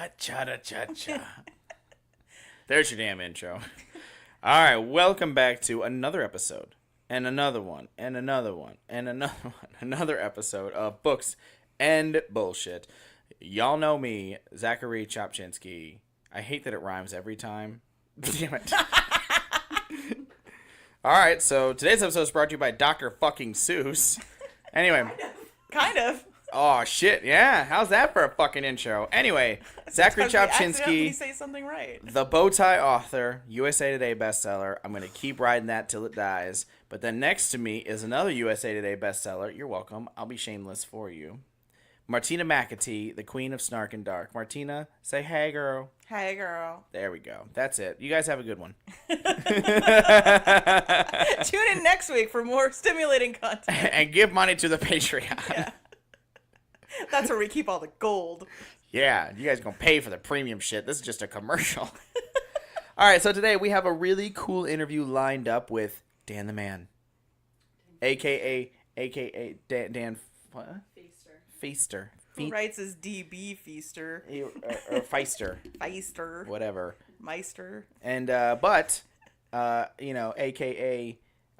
Ha-cha-da-cha-cha. There's your damn intro. All right, welcome back to another episode, and another one, and another one, and another one, another episode of Books and Bullshit. Y'all know me, Zachary Chopchinsky. I hate that it rhymes every time. Damn it. All right, so today's episode is brought to you by Dr. fucking Seuss. Anyway. Kind of. Oh, shit, yeah. How's that for a fucking intro? Anyway, Zachary Chopchinsky, say something right. the Bowtie author, USA Today bestseller. I'm going to keep riding that till it dies. But then next to me is another USA Today bestseller. You're welcome. I'll be shameless for you. Martina McAtee, the queen of snark and dark. Martina, say hey, girl. Hey, girl. There we go. That's it. You guys have a good one. Tune in next week for more stimulating content. And give money to the Patreon. Yeah. That's where we keep all the gold. Yeah, you guys gonna pay for the premium shit. This is just a commercial. All right, so today we have a really cool interview lined up with Dan the Man, a.k.a. Dan what? Feister. Who writes as DB Feister? Or Feister. Feister. Whatever. Meister. And, a.k.a.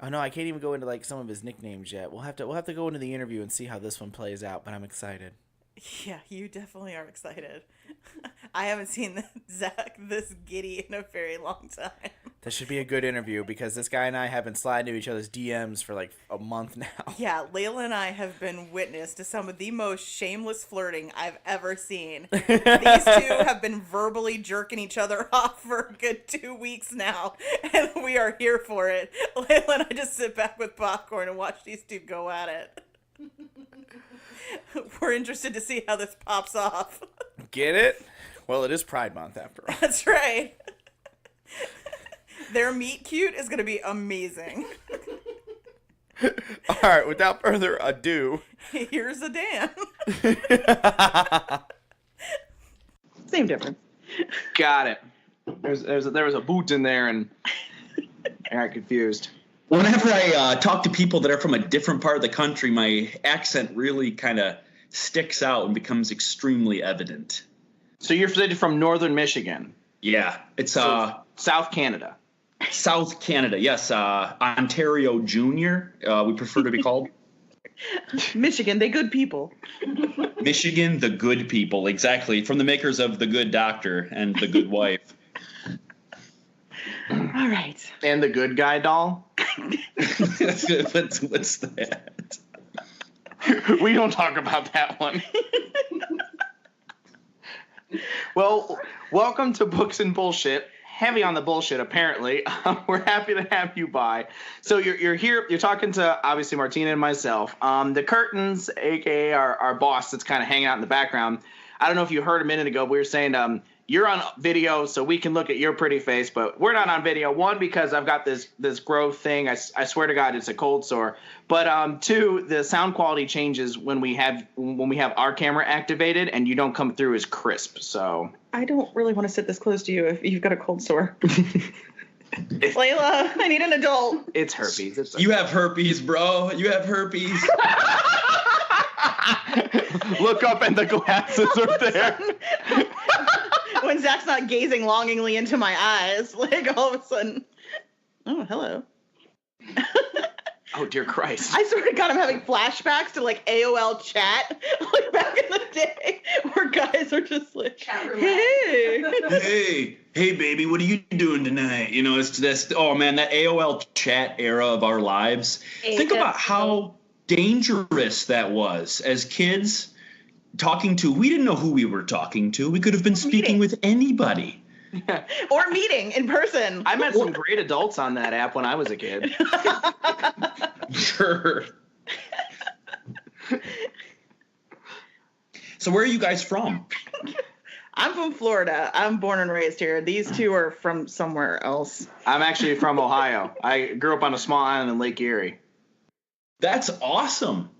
Oh, no, I can't even go into, like, some of his nicknames yet. We'll have to go into the interview and see how this one plays out, but I'm excited. Yeah, you definitely are excited. I haven't seen Zach this giddy in a very long time. This should be a good interview because this guy and I have been sliding to each other's DMs for like a month now. Yeah, Layla and I have been witness to some of the most shameless flirting I've ever seen. These two have been verbally jerking each other off for a good 2 weeks now, and we are here for it. Layla and I just sit back with popcorn and watch these two go at it. We're interested to see how this pops off. Get it? Well, it is Pride Month after all. That's right. Their meet cute is going to be amazing. All right, without further ado. Here's a Dan. Same difference. Got it. There was a boot in there and I got confused. Whenever I talk to people that are from a different part of the country, my accent really kind of sticks out and becomes extremely evident. So you're from northern Michigan? Yeah, it's South Canada. South Canada, yes. Ontario Junior, we prefer to be called. Michigan, they good people. Michigan, the good people, exactly. From the makers of The Good Doctor and The Good Wife. All right. And the good guy doll? What's that? We don't talk about that one. Well, welcome to Books and Bullshit. Heavy on the bullshit, apparently. We're happy to have you by. So you're here. You're talking to, obviously, Martina and myself. The curtains, a.k.a. our boss that's kind of hanging out in the background. I don't know if you heard a minute ago. We were saying you're on video, so we can look at your pretty face. But we're not on video. One, because I've got this growth thing. I swear to God, it's a cold sore. But two, the sound quality changes when we have our camera activated, and you don't come through as crisp. So I don't really want to sit this close to you if you've got a cold sore. Layla, I need an adult. It's herpes. You have herpes, bro. You have herpes. Look up and the glasses are there. When Zach's not gazing longingly into my eyes, like all of a sudden, oh, hello. Oh, dear Christ. I swear to God, I'm having flashbacks to like AOL chat, like back in the day, where guys are just like, hey. Hey, baby, what are you doing tonight? You know, it's this, oh man, that AOL chat era of our lives. Think about how dangerous that was as kids. We didn't know who we were talking to. We could have been speaking with anybody. Yeah. Or meeting in person. I met some great adults on that app when I was a kid. Sure. So where are you guys from? I'm from Florida. I'm born and raised here. These two are from somewhere else. I'm actually from Ohio. I grew up on a small island in Lake Erie. That's awesome.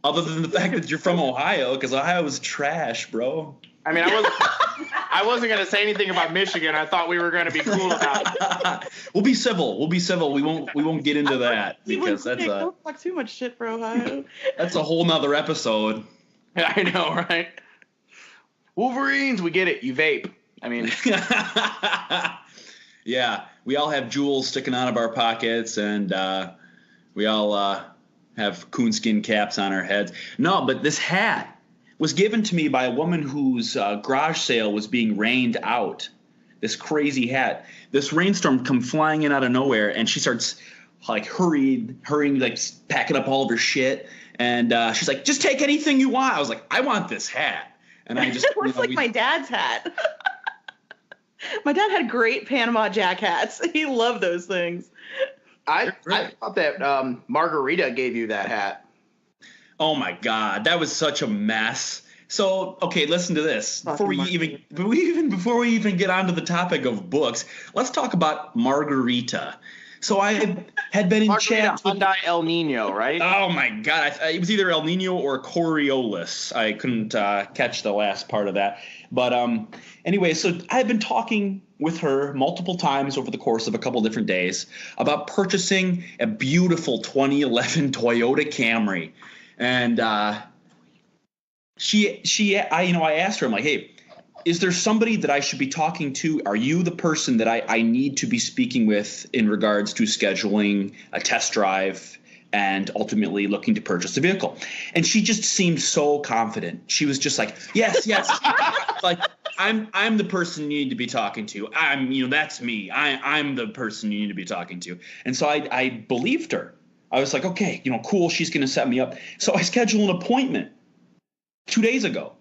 Other than the fact that you're from Ohio, because Ohio was trash, bro. I mean, I wasn't going to say anything about Michigan. I thought we were going to be cool about it. We'll be civil. We won't get into that because don't talk too much shit for Ohio. That's a whole nother episode. I know, right? Wolverines, we get it. You vape. I mean, yeah, we all have jewels sticking out of our pockets, and we all have coonskin caps on our heads. No, but this hat was given to me by a woman whose garage sale was being rained out. This crazy hat. This rainstorm come flying in out of nowhere, and she starts like hurrying, like packing up all of her shit. And she's like, "Just take anything you want." I was like, "I want this hat." And I just it looks like my dad's hat. My dad had great Panama Jack hats. He loved those things. I thought that Margarita gave you that hat. Oh my God, that was such a mess. So, okay, listen to this. Before we even get onto the topic of books, let's talk about Margarita. So I had been in chat with Hyundai El Nino, right? Oh my God, it was either El Nino or Coriolis. I couldn't catch the last part of that. But anyway, so I've been talking with her multiple times over the course of a couple different days about purchasing a beautiful 2011 Toyota Camry, and I asked her, I'm like, "Hey, is there somebody that I should be talking to? Are you the person that I need to be speaking with in regards to scheduling a test drive and ultimately looking to purchase a vehicle?" And she just seemed so confident. She was just like, yes. Like, I'm the person you need to be talking to. That's me. I'm the person you need to be talking to. And so I believed her. I was like, okay, cool. She's going to set me up. So I scheduled an appointment 2 days ago.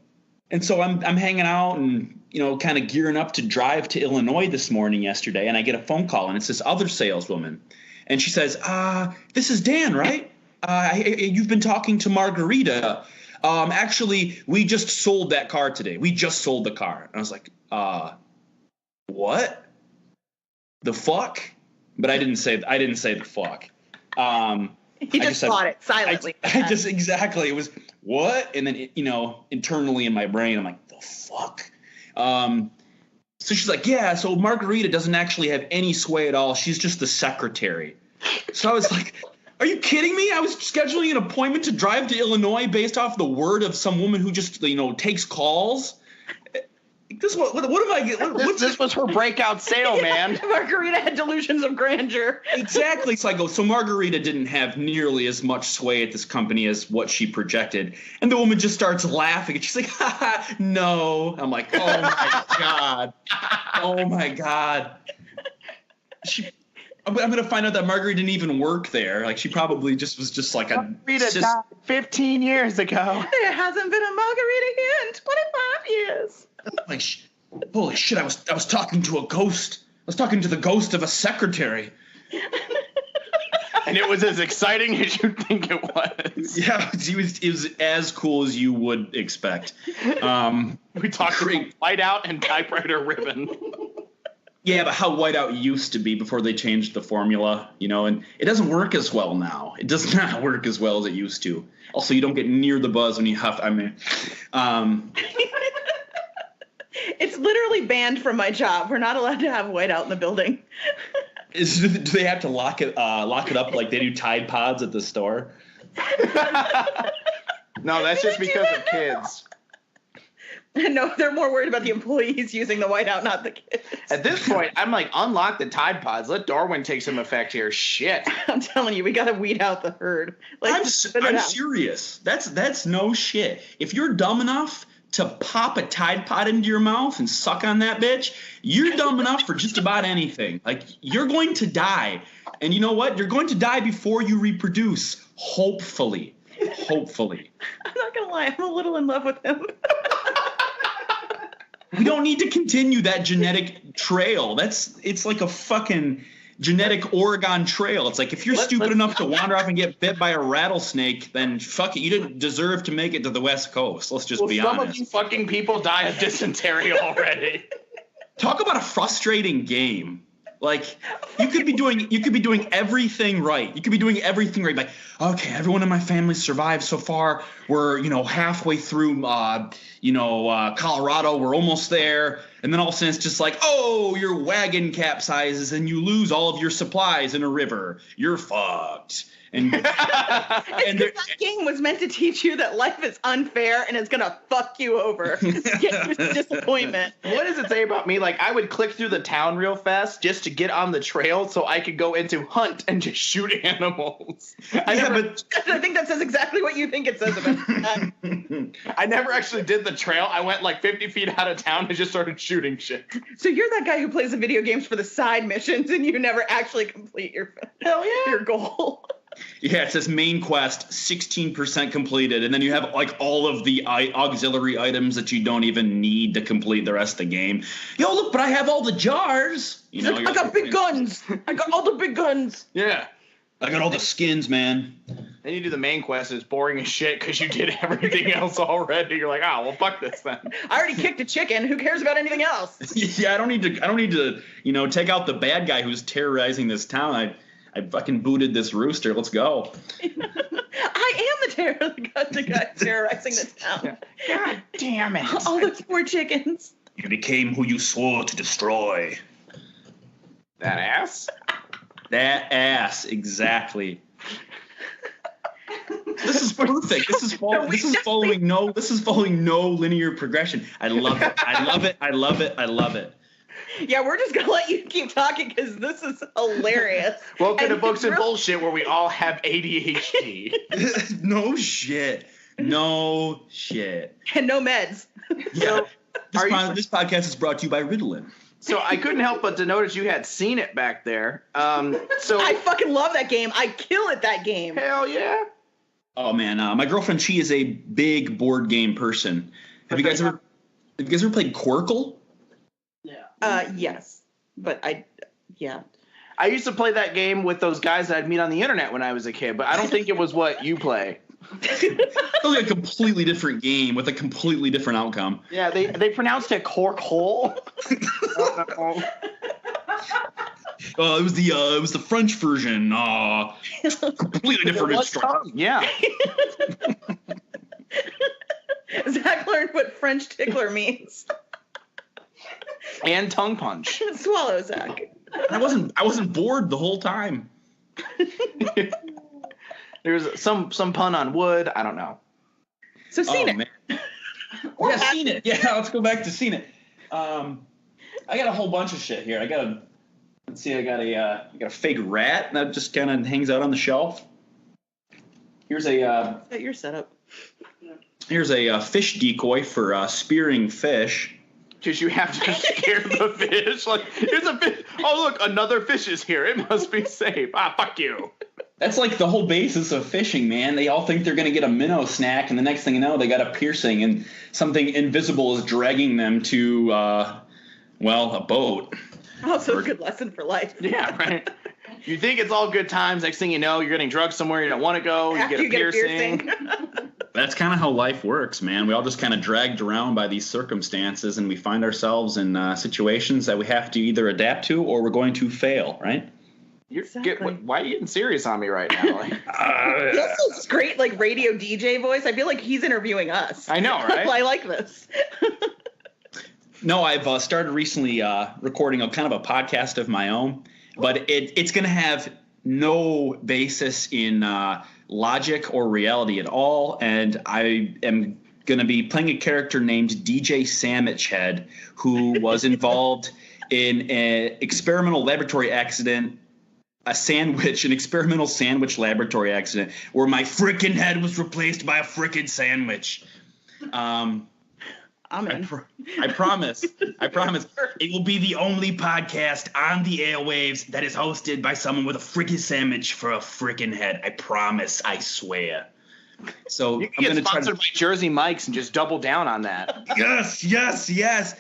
And so I'm hanging out and, kind of gearing up to drive to Illinois this morning yesterday. And I get a phone call, and it's this other saleswoman. And she says, "This is Dan, right? You've been talking to Margarita. Actually, we just sold that car today. We just sold the car." And I was like, what? The fuck? But I didn't say the fuck. He just thought it silently. Exactly. It was what? And then, internally in my brain, I'm like, the fuck? So she's like, yeah, so Margarita doesn't actually have any sway at all. She's just the secretary. So I was like, are you kidding me? I was scheduling an appointment to drive to Illinois based off the word of some woman who just, takes calls. This what have I? This was her breakout sale, man. Margarita had delusions of grandeur. Exactly. So I go, so Margarita didn't have nearly as much sway at this company as what she projected. And the woman just starts laughing. And she's like, ha, no. I'm like, oh, my God. Oh, my God. I'm going to find out that Margarita didn't even work there. Like, she probably just was just like Margarita died 15 years ago. There hasn't been a Margarita here in 25 years. Like, holy shit, I was talking to a ghost. I was talking to the ghost of a secretary. And it was as exciting as you'd think it was. Yeah, it was as cool as you would expect. We talked about Whiteout and typewriter ribbon. Yeah, but how Whiteout used to be before they changed the formula, and it doesn't work as well now. It does not work as well as it used to. Also, you don't get near the buzz when you huff. It's literally banned from my job. We're not allowed to have Whiteout in the building. Do they have to lock it up like they do Tide Pods at the store? No, that's just because of kids. No, they're more worried about the employees using the Whiteout, not the kids. At this point, I'm like, unlock the Tide Pods. Let Darwin take some effect here. Shit. I'm telling you, we got to weed out the herd. Like, I'm serious. That's no shit. If you're dumb enough to pop a Tide Pod into your mouth and suck on that bitch, you're dumb enough for just about anything. Like, you're going to die. And you know what? You're going to die before you reproduce. Hopefully. I'm not going to lie. I'm a little in love with him. We don't need to continue that genetic trail. It's like a fucking genetic Oregon Trail. It's like, if you're stupid enough to wander off and get bit by a rattlesnake, then fuck it. You didn't deserve to make it to the West Coast. Let's just be honest. Some of you fucking people die of dysentery already. Talk about a frustrating game. Like, you could be doing everything right. You could be doing everything right. Like, okay, everyone in my family survived so far. We're, halfway through, Colorado. We're almost there. And then all of a sudden it's just like, oh, your wagon capsizes and you lose all of your supplies in a river. You're fucked. And that game was meant to teach you that life is unfair and it's gonna fuck you over. Get you disappointment. What does it say about me? Like, I would click through the town real fast just to get on the trail so I could go into hunt and just shoot animals. I think that says exactly what you think it says about that. I never actually did the trail. I went like 50 feet out of town and just started shooting shit. So you're that guy who plays the video games for the side missions and you never actually complete your goal. Yeah, it says main quest, 16% completed, and then you have like all of the auxiliary items that you don't even need to complete the rest of the game. Yo, look, but I have all the jars. You know, I got big guns. I got all the big guns. Yeah. I got all the skins, man. Then you do the main quest, it's boring as shit because you did everything else already. You're like, oh, well, fuck this then. I already kicked a chicken. Who cares about anything else? Yeah, I don't need to, take out the bad guy who's terrorizing this town. I fucking booted this rooster. Let's go. I am the guy terrorizing the town. God damn it. All those poor chickens. You became who you swore to destroy. That ass? That ass, exactly. This is perfect. This is following no linear progression. I love it. Yeah, we're just gonna let you keep talking because this is hilarious. Welcome to Books and Bullshit, where we all have ADHD. No shit. And no meds. Yeah. This podcast is brought to you by Ritalin. So I couldn't help but to notice you had seen it back there. So I fucking love that game. I kill at that game. Hell yeah. Oh man, my girlfriend, she is a big board game person. Have you guys ever played Cork Hole? Yes. But I used to play that game with those guys that I'd meet on the internet when I was a kid, but I don't think it was what you play. It was a completely different game with a completely different outcome. Yeah, they pronounced it Cork Hole. It was the French version. Completely different instruction. Yeah. Zach learned what French tickler means. And tongue punch. Swallow, Zach. I wasn't bored the whole time. There's some pun on wood. I don't know. So seen it. Man. Yeah, seen it. Yeah, let's go back to seen it. I got a whole bunch of shit here. I got a fake rat that just kind of hangs out on the shelf. Here's Is that your setup? Here's a fish decoy for spearing fish. Because you have to scare the fish. Like, here's a fish. Oh, look, another fish is here. It must be safe. Ah, fuck you. That's like the whole basis of fishing, man. They all think they're going to get a minnow snack, and the next thing you know, they got a piercing, and something invisible is dragging them to, a boat. Also a good lesson for life. Yeah, right. You think it's all good times. Next thing you know, you're getting drugged somewhere you don't want to go. You get a piercing. That's kind of how life works, man. We all just kind of dragged around by these circumstances, and we find ourselves in situations that we have to either adapt to or we're going to fail, right? Why are you getting serious on me right now? Like, he also has great radio DJ voice. I feel like he's interviewing us. I know, right? I like this. No, I've started recently recording a kind of a podcast of my own, but it's going to have no basis in logic or reality at all, and I am going to be playing a character named DJ Sandwich Head, who was involved in an experimental laboratory accident. An experimental sandwich laboratory accident where my frickin' head was replaced by a frickin' sandwich. I promise. It will be the only podcast on the airwaves that is hosted by someone with a frickin' sandwich for a frickin' head. I promise. I swear. So you can get sponsored by Jersey Mike's and just double down on that. Yes.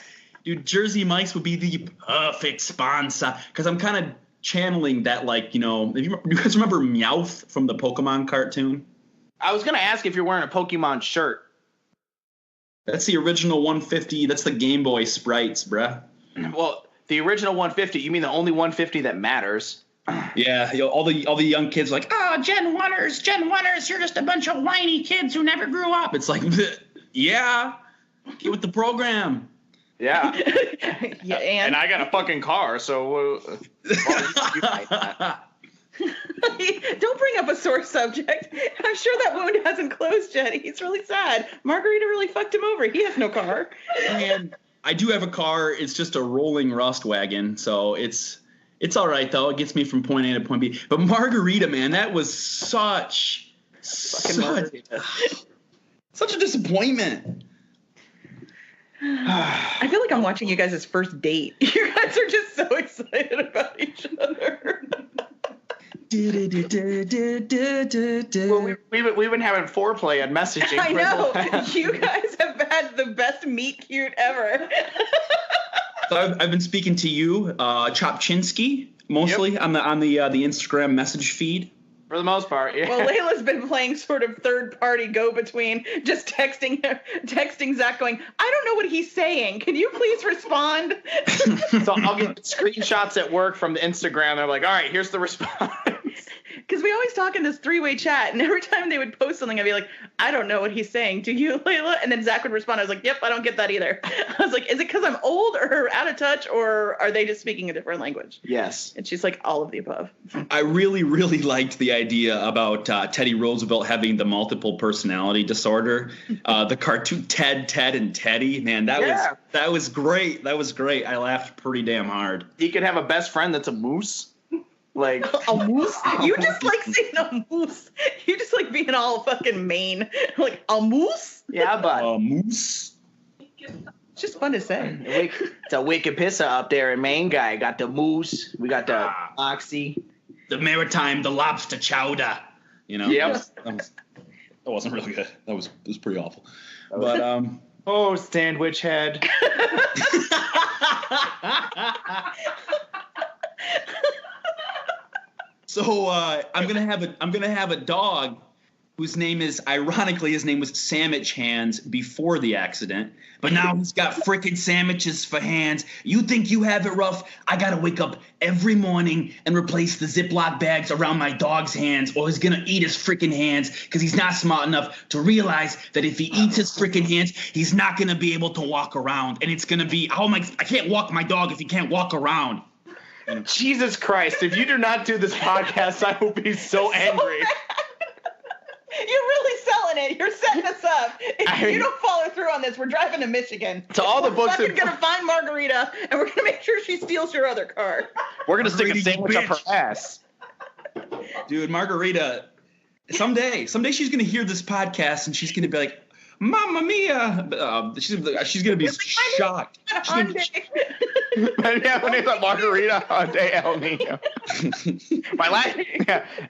Dude, Jersey Mike's would be the perfect sponsor because I'm kind of channeling that, you guys remember Meowth from the Pokemon cartoon? I was going to ask if you're wearing a Pokemon shirt. That's the original 150. That's the Game Boy sprites, bruh. Well, the original 150, you mean the only 150 that matters? Yeah, all the young kids are like, oh, Gen 1ers, you're just a bunch of whiny kids who never grew up. It's like, yeah, get with the program. Yeah. Yeah, and I got a fucking car, so Don't bring up a sore subject. I'm sure that wound hasn't closed yet. He's really sad. Margarita really fucked him over. He has no car. And I do have a car. It's just a rolling rust wagon, so it's all right though. It gets me from point A to point B. But Margarita, man, that was such a disappointment. I feel like I'm watching you guys' first date. You guys are just so excited about each other. Well, we've been having foreplay and messaging. I know. You guys have had the best meet cute ever. So I've been speaking to you, Chopchinsky, mostly on the Instagram message feed. For the most part, yeah. Well, Layla's been playing sort of third-party go-between, just texting Zach going, I don't know what he's saying. Can you please respond? So I'll get screenshots at work from the Instagram. They're like, all right, here's the response. Because we always talk in this three-way chat, and every time they would post something, I'd be like, I don't know what he's saying. Do you, Layla? And then Zach would respond. I was like, yep, I don't get that either. I was like, is it because I'm old or out of touch, or are they just speaking a different language? Yes. And she's like, all of the above. I really, really liked the idea about Teddy Roosevelt having the multiple personality disorder. The cartoon Ted, and Teddy. Man, that was great. That was great. I laughed pretty damn hard. He could have a best friend that's a moose. Like a moose? You just like saying a moose. You just like being all fucking Maine. Like a moose? Yeah, but A moose. It's just fun to say. It's a wicked pisser up there in Maine. Guy got the moose. We got the oxy. The maritime, the lobster chowder. You know. Yep. That wasn't really good. It was pretty awful. But Oh, sandwich head. So I'm gonna have a dog whose name is, ironically, his name was Sandwich Hands before the accident, but now he's got frickin' sandwiches for hands. You think you have it rough? I gotta wake up every morning and replace the Ziploc bags around my dog's hands, or he's gonna eat his frickin' hands because he's not smart enough to realize that if he eats his frickin' hands, he's not gonna be able to walk around, and it's gonna be, I can't walk my dog if he can't walk around. Jesus Christ, if you do not do this podcast, I will be so angry. You're really selling it. You're setting us up. If you don't follow through on this, we're driving to Michigan. To all the books we're gonna find Margarita, and we're gonna make sure she steals your other car. We're gonna stick a sandwich up her ass. Dude, Margarita, someday she's gonna hear this podcast and she's gonna be like, Mamma mia! She's gonna be shocked. Yeah, my name's Margarita de El Nino.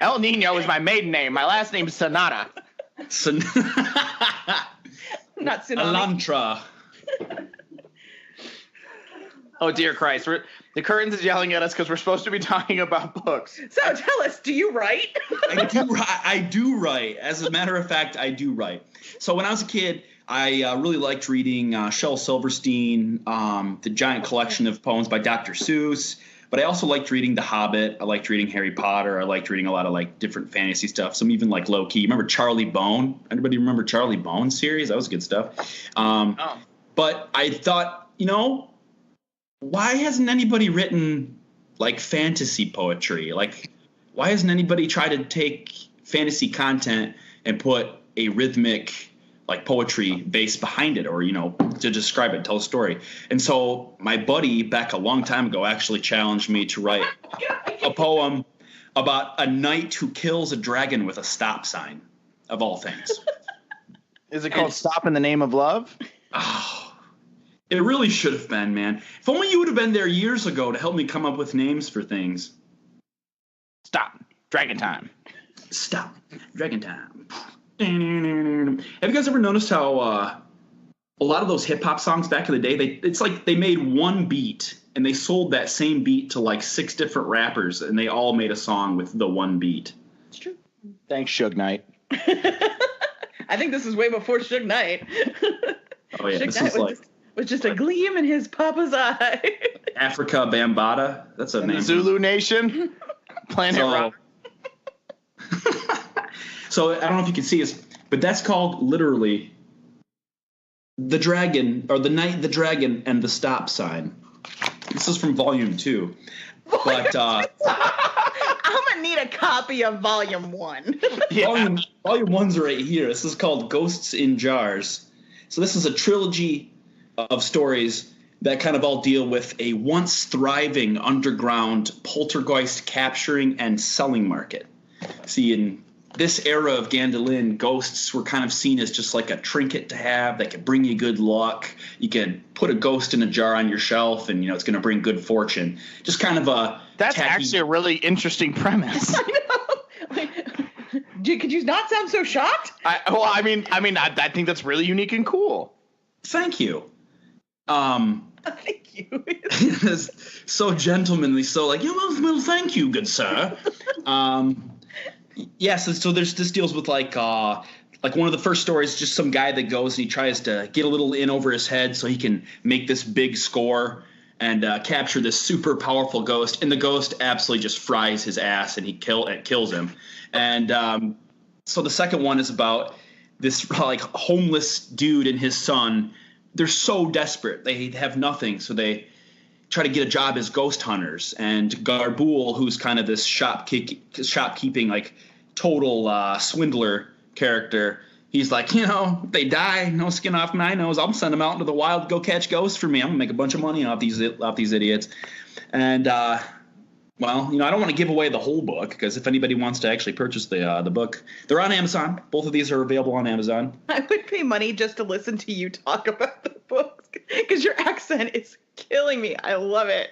El Nino is my maiden name. My last name is Sonata. Not Tsunami. Elantra. Oh dear Christ! The curtains is yelling at us because we're supposed to be talking about books. So tell us, do you write? I do write. As a matter of fact, I do write. So when I was a kid, I really liked reading Shel Silverstein, the giant collection of poems by Dr. Seuss. But I also liked reading The Hobbit. I liked reading Harry Potter. I liked reading a lot of like different fantasy stuff. Some even like low key. Remember Charlie Bone? Anybody remember Charlie Bone series? That was good stuff. But I thought, why hasn't anybody written like fantasy poetry? Like, why hasn't anybody tried to take fantasy content and put a rhythmic like poetry base behind it, or to describe it, tell a story? And so my buddy back a long time ago actually challenged me to write a poem about a knight who kills a dragon with a stop sign, of all things. Is it called Stop in the Name of Love? Oh, it really should have been, man. If only you would have been there years ago to help me come up with names for things. Stop. Dragon time. Stop. Dragon time. Have you guys ever noticed how a lot of those hip hop songs back in the day, it's like they made one beat and they sold that same beat to like 6 different rappers and they all made a song with the one beat. It's true. Thanks, Suge Knight. I think this is way before Suge Knight. Oh yeah, Suge this Knight is like was just a gleam in his papa's eye. Africa Bambaataa. That's a name. The Zulu Nation. Planet Rock. So I don't know if you can see this, but that's called literally The Dragon, or The Knight, the Dragon, and the Stop Sign. This is from Volume 2. But I'm a need a copy of Volume 1. Yeah. Volume 1's right here. This is called Ghosts in Jars. So this is a trilogy of stories that kind of all deal with a once thriving underground poltergeist capturing and selling market. See, in this era of Gandolin, ghosts were kind of seen as just like a trinket to have that could bring you good luck. You could put a ghost in a jar on your shelf and, it's going to bring good fortune. Just kind of a That's tacky... actually a really interesting premise. I know. Could you not sound so shocked? I think that's really unique and cool. Thank you. Thank you. So gentlemanly, so like, well, thank you, good sir. Yes, so this deals with like one of the first stories, just some guy that goes and he tries to get a little in over his head so he can make this big score and capture this super powerful ghost, and the ghost absolutely just fries his ass and it kills him. And so the second one is about this like homeless dude and his son. They're so desperate. They have nothing, so they try to get a job as ghost hunters. And Garboul, who's kind of this shopkeeping, like total swindler character, he's like, if they die, no skin off my nose, I'll send them out into the wild to go catch ghosts for me. I'm gonna make a bunch of money off these idiots. And well, I don't want to give away the whole book, because if anybody wants to actually purchase the book, they're on Amazon. Both of these are available on Amazon. I would pay money just to listen to you talk about the books, because your accent is killing me. I love it.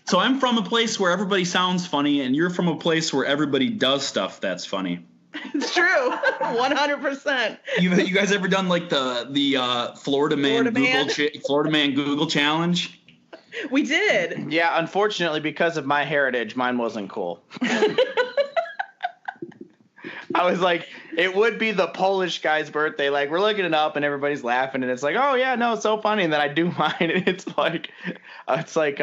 So I'm from a place where everybody sounds funny, and you're from a place where everybody does stuff that's funny. It's true. 100%. You guys ever done like the Florida Man Google challenge? We did. Yeah, unfortunately, because of my heritage, mine wasn't cool. I was like, it would be the Polish guy's birthday. Like, we're looking it up and everybody's laughing and it's like, oh yeah, no, it's so funny. And then I do mine and it's like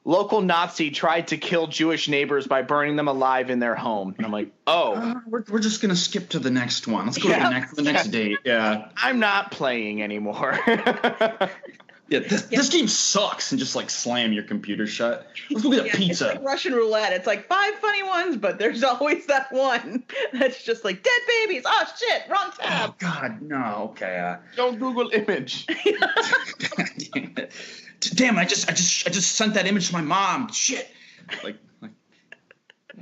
local Nazi tried to kill Jewish neighbors by burning them alive in their home. And I'm like, oh. We're just going to skip to the next one. Let's go to the next date. Yeah. I'm not playing anymore. Yeah, this game sucks, and just like slam your computer shut. Let's go get a pizza. It's like Russian roulette. It's like 5 funny ones, but there's always that one that's just like dead babies. Oh shit, wrong tab. Oh God, no. Okay. Don't Google image. God damn it. Damn, I just sent that image to my mom. Shit. Like.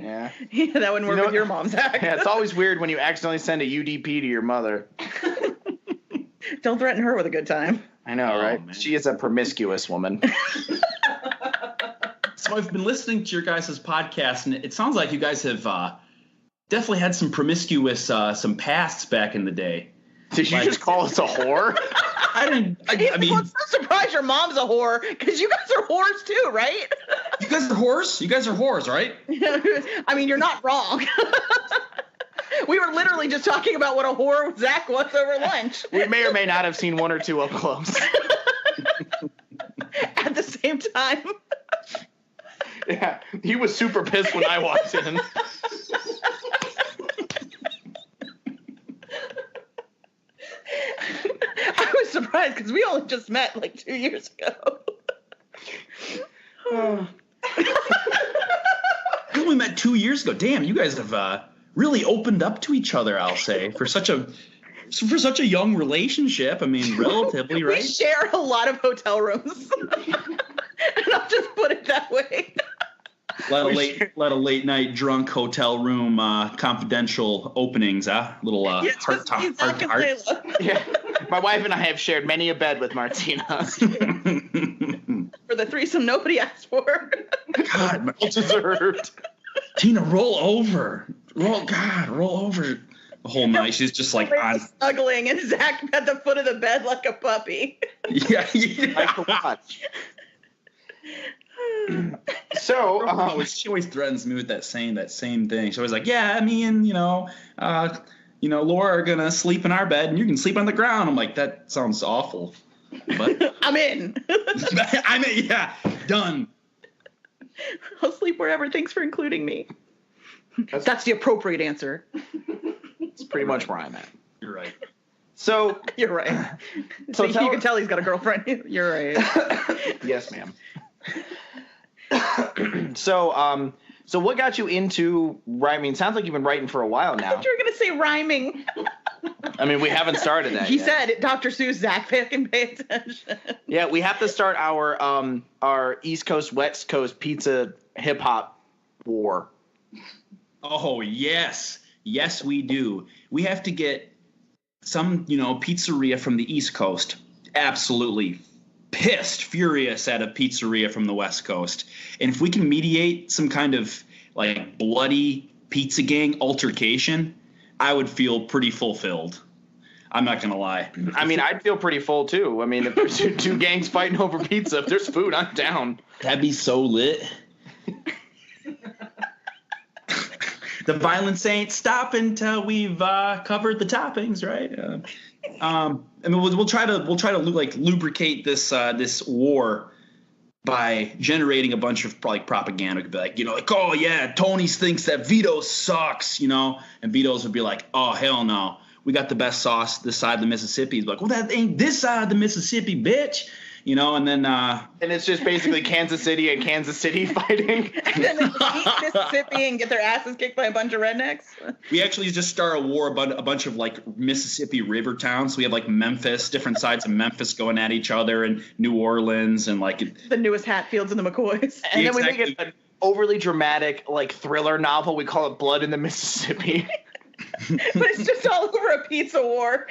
Yeah. That wouldn't work with your mom's hack. Yeah, it's always weird when you accidentally send a UDP to your mother. Don't threaten her with a good time. I know, right? Man. She is a promiscuous woman. So I've been listening to your guys' podcast, and it sounds like you guys have definitely had some promiscuous, some pasts back in the day. Did you just call us a whore? I mean, well, it's no surprise your mom's a whore, because you guys are whores too, right? You guys are whores? You guys are whores, right? I mean, you're not wrong. We were literally just talking about what a whore Zach was over lunch. We may or may not have seen one or two up close. At the same time. Yeah, he was super pissed when I walked in. I was surprised because we only just met like 2 years ago. We only met 2 years ago. Damn, you guys have really opened up to each other, I'll say, for such a young relationship. I mean, relatively, right? We share a lot of hotel rooms. And I'll just put it that way. Let a late night drunk hotel room confidential openings, little heart to heart. Yeah, my wife and I have shared many a bed with Martina. For the threesome nobody asked for. God, well deserved. Tina, roll over. Roll over. The whole night she's just like snuggling, and Zach at the foot of the bed like a puppy. Yeah. Like to watch. So she always threatens me with that same thing. She's always like, yeah, me and Laura are gonna sleep in our bed and you can sleep on the ground. I'm like, that sounds awful, but I'm in. I'm in. Yeah, done. I'll sleep wherever. Thanks for including me. That's the appropriate answer. It's pretty much where I'm at. You're right. So you're right. So you can tell he's got a girlfriend. You're right. Yes, ma'am. So what got you into writing? Sounds like you've been writing for a while I now. thought you were going to say rhyming. I mean, we haven't started that He yet. said it. Dr. Seuss, Zach fucking pay attention. Yeah, we have to start our East Coast, West Coast pizza hip hop war. Oh, yes. Yes, we do. We have to get some, pizzeria from the East Coast absolutely pissed, furious at a pizzeria from the West Coast. And if we can mediate some kind of, like, bloody pizza gang altercation, I would feel pretty fulfilled. I'm not going to lie. I mean, I'd feel pretty full, too. I mean, if there's two gangs fighting over pizza, if there's food, I'm down. That'd be so lit. The violence ain't stopping until we've covered the toppings, right? I mean, we'll try to like lubricate this war by generating a bunch of like propaganda. Could be like, oh yeah, Tony thinks that Vito's sucks, and Vito's would be like, oh hell no, we got the best sauce this side of the Mississippi. He's like, well, that ain't this side of the Mississippi, bitch. And then and it's just basically Kansas City and Kansas City fighting. And then they beat Mississippi and get their asses kicked by a bunch of rednecks. We actually just start a war about a bunch of like Mississippi river towns. We have like Memphis, different sides of Memphis going at each other, and New Orleans, and like the newest Hatfields and the McCoys. And then we make it an overly dramatic like thriller novel. We call it Blood in the Mississippi. But it's just all over a pizza war.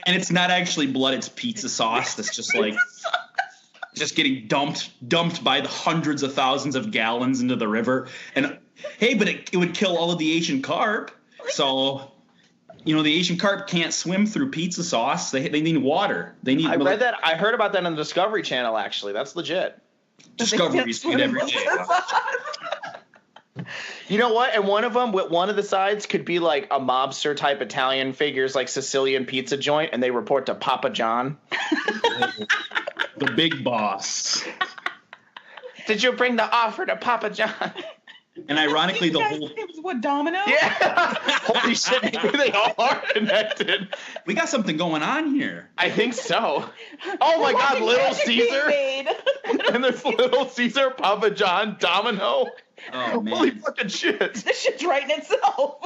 And it's not actually blood, it's pizza sauce that's just like just getting dumped by the hundreds of thousands of gallons into the river. And hey, but it would kill all of the Asian carp. So, the Asian carp can't swim through pizza sauce. They need water. They need. I heard about that on the Discovery Channel, actually. That's legit. Discovery's good every day. You know what? And one of the sides could be like a mobster type Italian figures, like Sicilian pizza joint, and they report to Papa John. The big boss. Did you bring the offer to Papa John? And ironically, the whole It was what, Domino? Yeah. Holy shit! Maybe they all are connected. We got something going on here. I think so. Oh my God, Little Caesar. And there's Little Caesar, Papa John, Domino. Oh man! Holy fucking shit! This shit's writing itself.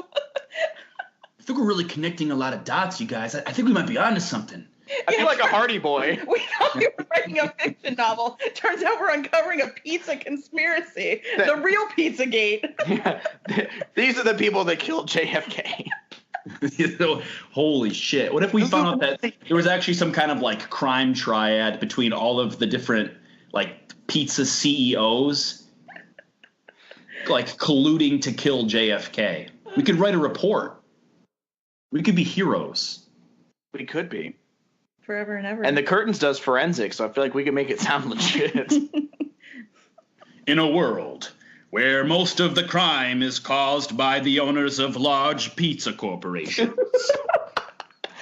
I think we're really connecting a lot of dots, you guys. I think we might be onto something. I feel like a Hardy Boy. We thought we were writing a fiction novel. Turns out we're uncovering a pizza conspiracy. The real Pizzagate. Yeah. These are the people that killed JFK. Holy shit. What if we found out that there was actually some kind of like crime triad between all of the different like pizza CEOs like colluding to kill JFK? We could write a report. We could be heroes. We could be. Forever and ever. And the Curtains does forensics, so I feel like we can make it sound legit. In a world where most of the crime is caused by the owners of large pizza corporations.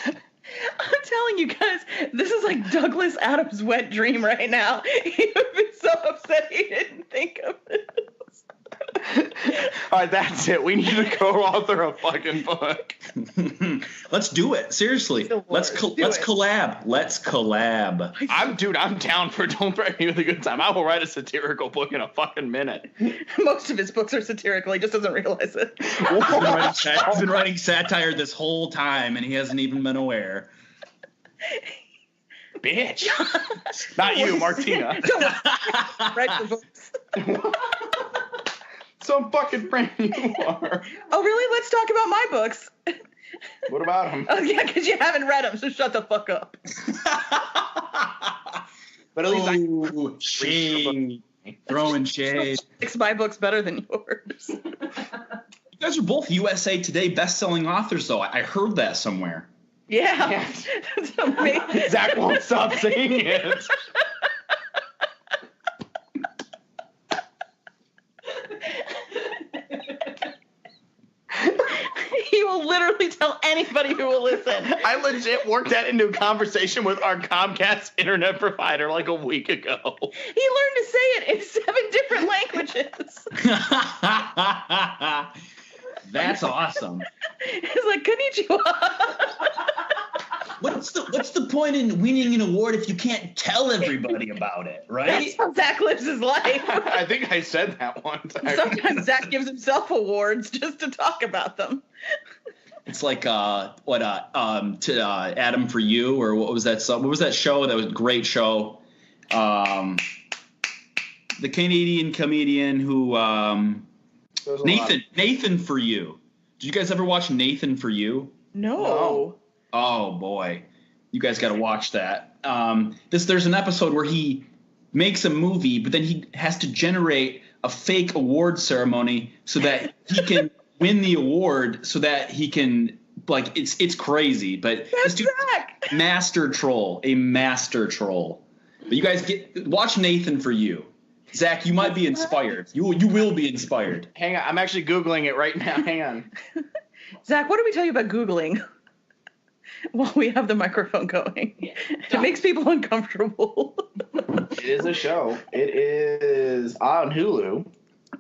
I'm telling you guys, this is like Douglas Adams' wet dream right now. He would be so upset he didn't think of it. All right, that's it. We need to co-author a fucking book. Let's do it. Seriously. Let's collab. Let's collab. I'm down for Don't Threaten Me with a Good Time. I will write a satirical book in a fucking minute. Most of his books are satirical. He just doesn't realize it. He's been writing satire this whole time, and he hasn't even been aware. Bitch. Not you, Martina. Write the books. Some fucking friend you are. Oh, really? Let's talk about my books. What about them? Oh, yeah, because you haven't read them, so shut the fuck up. But at least shade. Throwing shade. Makes my books better than yours. You guys are both USA Today best-selling authors, though. I heard that somewhere. Yeah. That's amazing. Zach won't stop saying it. He will literally tell anybody who will listen. I legit worked that into a conversation with our Comcast internet provider like a week ago. He learned to say it in 7 different languages. That's awesome. He's like, konnichiwa. What's the point in winning an award if you can't tell everybody about it, right? That's how Zach lives his life. I think I said that once. Sometimes Zach gives himself awards just to talk about them. It's like to Adam for You, or what was that song? What was that show? That was a great show. The Canadian comedian who Nathan for You. Did you guys ever watch Nathan for You? No. Oh boy, you guys got to watch that. There's an episode where he makes a movie, but then he has to generate a fake award ceremony so that he can win the award, so that he can it's crazy. But That's Zach. a master troll. But you guys watch Nathan for You. Zach, you might be inspired. You will be inspired. Hang on, I'm actually Googling it right now. Hang on. Zach, what did we tell you about Googling while we have the microphone going? It makes people uncomfortable. It is a show. It is on Hulu.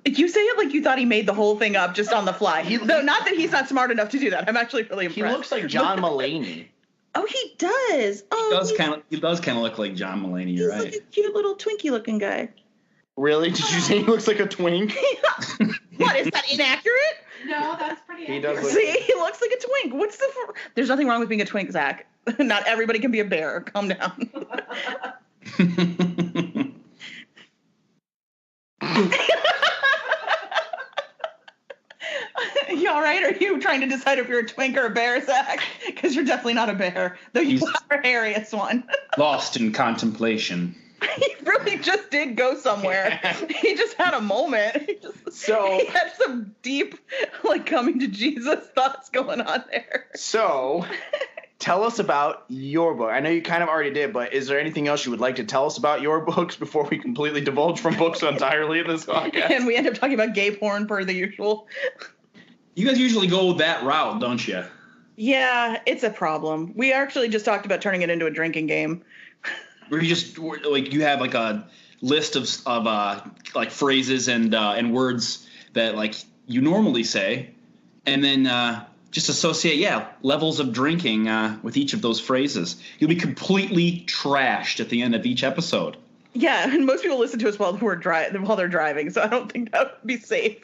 You say it like you thought he made the whole thing up just on the fly. Though not that he's not smart enough to do that. I'm actually really impressed. He looks like John Mulaney. Oh, he does. Oh, He does kind of look like John Mulaney, he's right? like a cute little Twinkie looking guy. Really? Did you say he looks like a twink? What, is that inaccurate? No, that's pretty He accurate. does look- See, he looks like a twink. There's nothing wrong with being a twink, Zach. Not everybody can be a bear. Calm down. You all right? Are you trying to decide if you're a twink or a bear, Zach? Because you're definitely not a bear, though you are Arias one. Lost in contemplation. He really just did go somewhere. He just had a moment. He had some deep, coming to Jesus thoughts going on there. So, tell us about your book. I know you kind of already did, but is there anything else you would like to tell us about your books before we completely divulge from books entirely in this podcast? And we end up talking about gay porn per the usual. You guys usually go that route, don't you? Yeah, it's a problem. We actually just talked about turning it into a drinking game. Where you you have a list of phrases and words that you normally say, and then just associate levels of drinking with each of those phrases. You'll be completely trashed at the end of each episode. Yeah, and most people listen to us while they're driving, so I don't think that would be safe.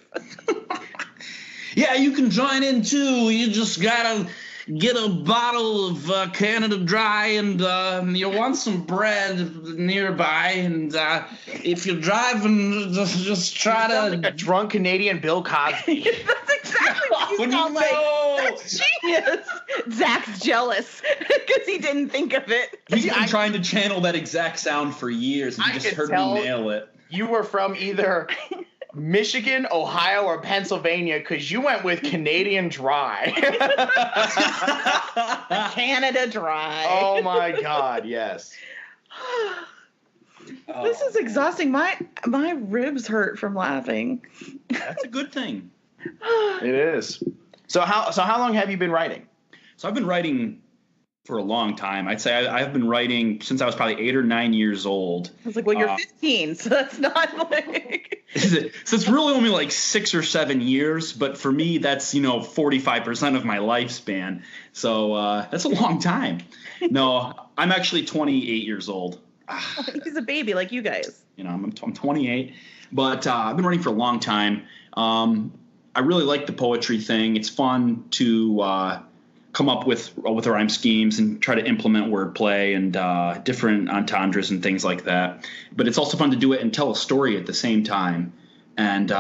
Yeah, you can join in too. You just gotta get a bottle of Canada Dry, and you want some bread nearby. And if you're driving, just try to. Like a drunk Canadian Bill Cosby. That's exactly what you sound like. That's genius. Zach's jealous because he didn't think of it. He's been trying to channel that exact sound for years, and you just heard me nail it. You were from either Michigan, Ohio, or Pennsylvania, because you went with Canadian Dry. Canada Dry. Oh my God, yes. This is exhausting. My ribs hurt from laughing. That's a good thing. It is. So how long have you been writing? So I've been writing for a long time. I'd say I've been writing since I was probably 8 or 9 years old. I was like, well, you're 15, so that's not like. So it's really only 6 or 7 years, but for me, that's 45% of my lifespan. So that's a long time. No, I'm actually 28 years old. He's a baby like you guys. I'm 28, but I've been writing for a long time. I really like the poetry thing. It's fun to come up with rhyme schemes and try to implement wordplay and different entendres and things like that. But it's also fun to do it and tell a story at the same time. And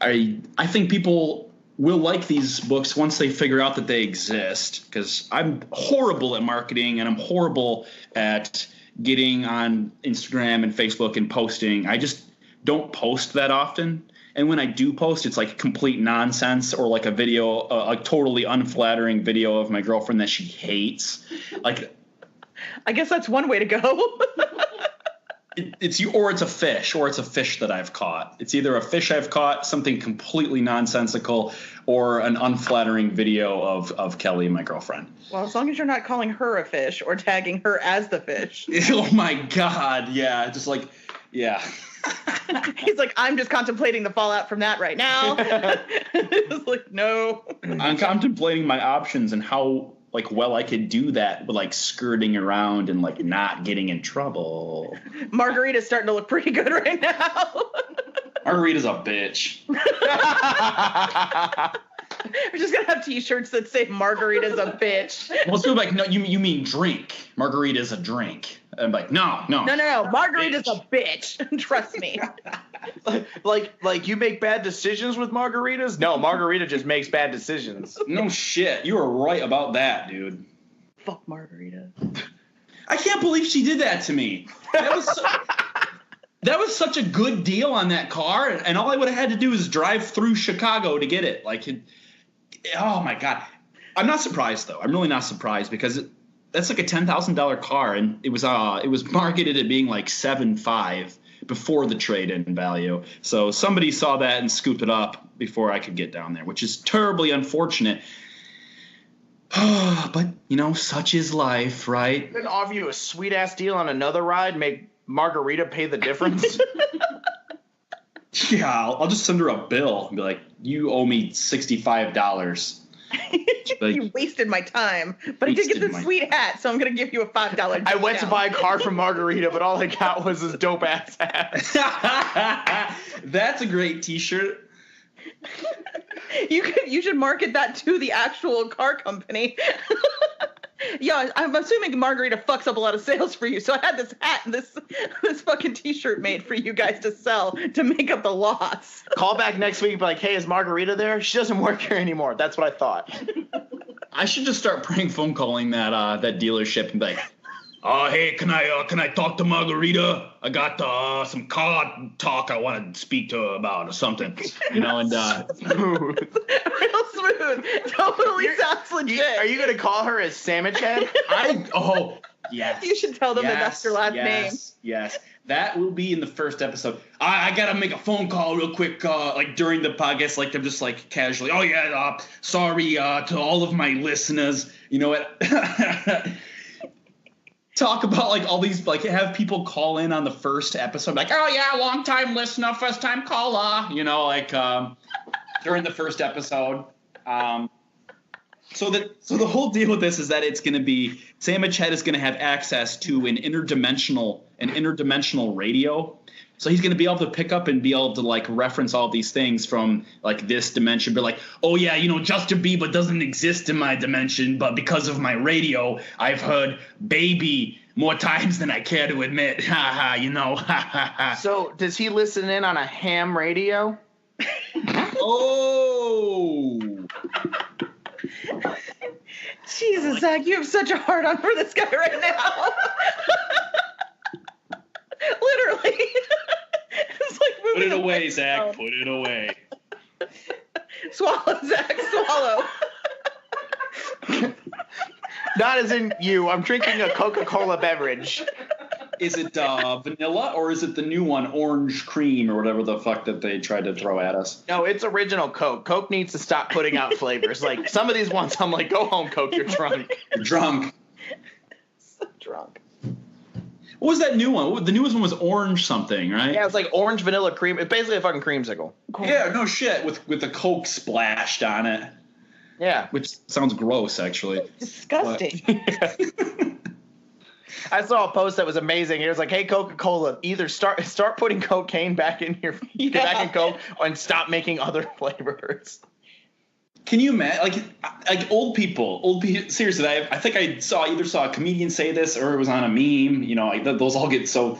I think people will like these books once they figure out that they exist, because I'm horrible at marketing and I'm horrible at getting on Instagram and Facebook and posting. I just don't post that often. And when I do post, it's complete nonsense, or a video, a totally unflattering video of my girlfriend that she hates. I guess that's one way to go. It's a fish that I've caught. It's either a fish I've caught, something completely nonsensical, or an unflattering video of Kelly, my girlfriend. Well, as long as you're not calling her a fish or tagging her as the fish. Oh my God, yeah, yeah. He's like, I'm just contemplating the fallout from that right now. It's like, no. I'm contemplating my options and how like, well, I could do that, but like skirting around and like not getting in trouble. Margarita's starting to look pretty good right now. Margarita's a bitch. We're just gonna have T-shirts that say "Margarita's a bitch." Most people are like, no, you mean drink. Margarita's a drink. I'm like, no. Margarita's a bitch. Trust me. Like you make bad decisions with margaritas? No, Margarita just makes bad decisions. No shit. You were right about that, dude. Fuck Margarita. I can't believe she did that to me. That was such a good deal on that car, and all I would have had to do is drive through Chicago to get it. Oh my God. I'm not surprised though. I'm really not surprised because that's like a $10,000 car, and it was marketed at being like $7,500 before the trade-in value. So somebody saw that and scooped it up before I could get down there, which is terribly unfortunate. But such is life, right? Didn't offer you a sweet ass deal on another ride, make Margarita pay the difference. Yeah, I'll just send her a bill and be like, you owe me $65. Like, you wasted my time, but I did get this sweet hat, so I'm gonna give you a $5 discount. I went to buy a car from Margarita, but all I got was this dope ass hat. That's a great T-shirt. You should market that to the actual car company. Yeah, I'm assuming Margarita fucks up a lot of sales for you, so I had this hat and this fucking T-shirt made for you guys to sell to make up the loss. Call back next week and be like, hey, is Margarita there? She doesn't work here anymore. That's what I thought. I should just start prank phone calling that dealership and be like, hey, can I talk to Margarita? I got some car talk I want to speak to her about or something, and Smooth. Real smooth. Totally sounds legit. Are you gonna call her a sandwich head? Yes. You should tell them that that's your last name. Yes. That will be in the first episode. I gotta make a phone call real quick, like during the podcast, like I'm just like casually. Oh yeah, sorry to all of my listeners. You know what? Talk about like all these, like have people call in on the first episode, like, oh yeah, long time listener, first time caller, during the first episode. So the whole deal with this is that it's going to be Sandwich Head is going to have access to an interdimensional radio. So he's going to be able to pick up and be able to like reference all these things from like this dimension. But like, oh yeah, Justin Bieber doesn't exist in my dimension, but because of my radio, I've heard "baby" more times than I care to admit. Ha ha, ha ha ha. So does he listen in on a ham radio? Oh. Jesus, Zach, you have such a hard on for this guy right now. Literally. It's like moving. Put it away, Zach. Put it away. Swallow, Zach. Swallow. Not as in you. I'm drinking a Coca-Cola beverage. Is it vanilla or is it the new one, orange cream or whatever the fuck that they tried to throw at us? No, it's original Coke. Coke needs to stop putting out flavors. Like some of these ones, I'm like, go home, Coke. You're drunk. You're drunk. So drunk. What was that new one? The newest one was orange something, right? Yeah, it's like orange vanilla cream. It's basically a fucking creamsicle. Yeah, no shit. With the Coke splashed on it. Yeah. Which sounds gross, actually. Disgusting. I saw a post that was amazing. It was like, "Hey, Coca-Cola, either start putting cocaine back in back in Coke, and stop making other flavors." Can you imagine, like old people? Seriously, I think I either saw a comedian say this or it was on a meme. Those all get so,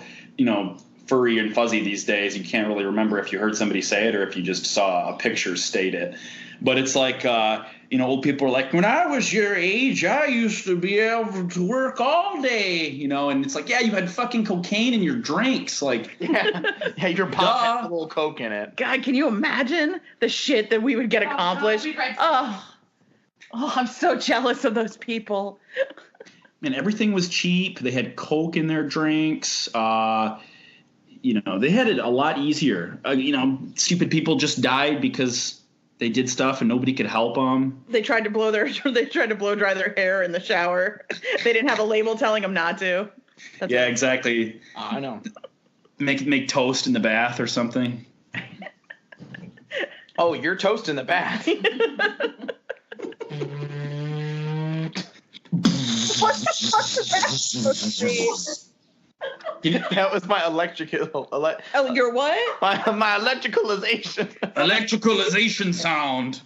furry and fuzzy these days. You can't really remember if you heard somebody say it or if you just saw a picture state it. But it's like, old people are like, when I was your age, I used to be able to work all day, and it's like, yeah, you had fucking cocaine in your drinks. Like, yeah, your pop had a little Coke in it. God, can you imagine the shit that we would get accomplished? Oh, I'm so jealous of those people. And everything was cheap. They had Coke in their drinks. They had it a lot easier. Stupid people just died because they did stuff and nobody could help them. They tried to blow dry their hair in the shower. They didn't have a label telling them not to. Yeah, exactly. I know. Make toast in the bath or something. Oh, you're toast in the bath. What the fuck is that supposed to be? That was my electrical. Oh, your what? My electricalization. Electricalization sound.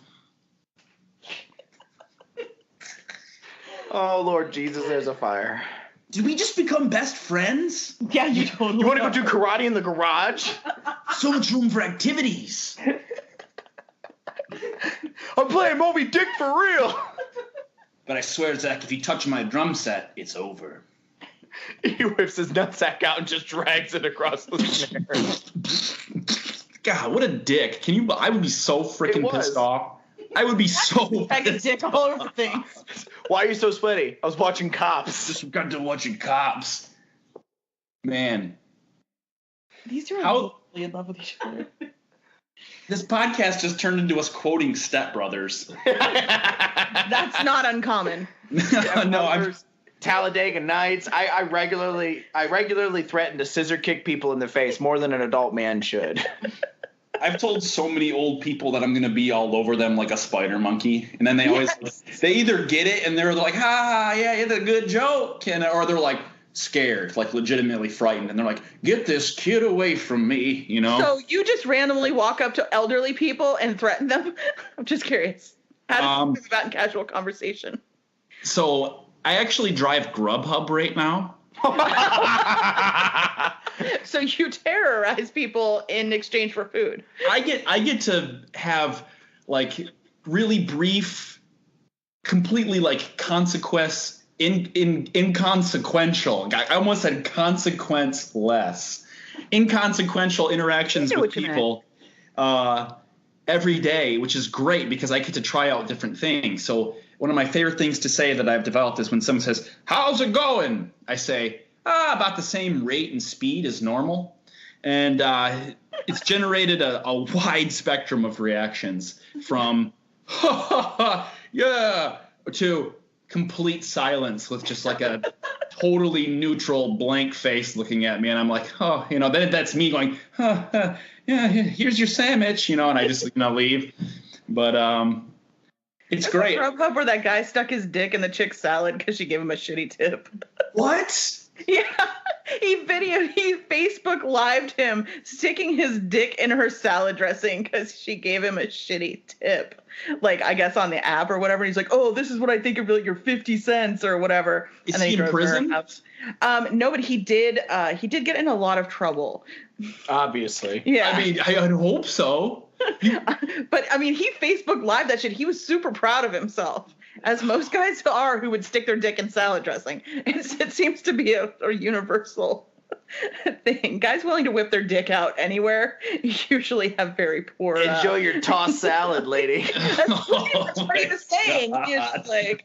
Oh Lord Jesus, there's a fire. Did we just become best friends? Yeah, you totally. You want to go do karate in the garage? So much room for activities. I'm playing Moby Dick for real. But I swear, Zach, if you touch my drum set, it's over. He whips his nutsack out and just drags it across the snare. God, what a dick. I would be so freaking pissed off. I would be so I can dick all over the thing. Why are you so sweaty? I was watching Cops. Just got to watching Cops. Man. These two are really in love with each other. This podcast just turned into us quoting Step Brothers. That's not uncommon. No, Talladega Nights. I regularly threaten to scissor kick people in the face more than an adult man should. I've told so many old people that I'm going to be all over them like a spider monkey. And then they always, they either get it and they're like, ha, yeah, it's a good joke. Or they're like scared, like legitimately frightened. And they're like, get this kid away from me, you know? So you just randomly walk up to elderly people and threaten them? I'm just curious. How does this come about in casual conversation? So I actually drive Grubhub right now. So you terrorize people in exchange for food. I get to have like really brief, completely like inconsequential. I almost said consequence-less. Inconsequential interactions with people every day, which is great because I get to try out different things. So one of my favorite things to say that I've developed is when someone says, "How's it going?" I say, about the same rate and speed as normal. And it's generated a wide spectrum of reactions from, ha, ha, ha, yeah, to complete silence with just like a totally neutral blank face looking at me. And I'm like, oh, you know, then that's me going, yeah, here's your sandwich, you know, and I just, leave. But it's great. Grubhub where that guy stuck his dick in the chick's salad because she gave him a shitty tip. What? Yeah, he Facebook lived him sticking his dick in her salad dressing because she gave him a shitty tip. Like, I guess on the app or whatever. And he's like, oh, this is what I think of your 50 cents or whatever. Is and then he in prison? No, but he did get in a lot of trouble. Obviously. Yeah. I mean, I'd hope so. But, I mean, he Facebook Live that shit. He was super proud of himself, as most guys are who would stick their dick in salad dressing. It seems to be a universal thing. Guys willing to whip their dick out anywhere usually have very poor... Enjoy your tossed salad, lady. That's what he was saying. He was just like...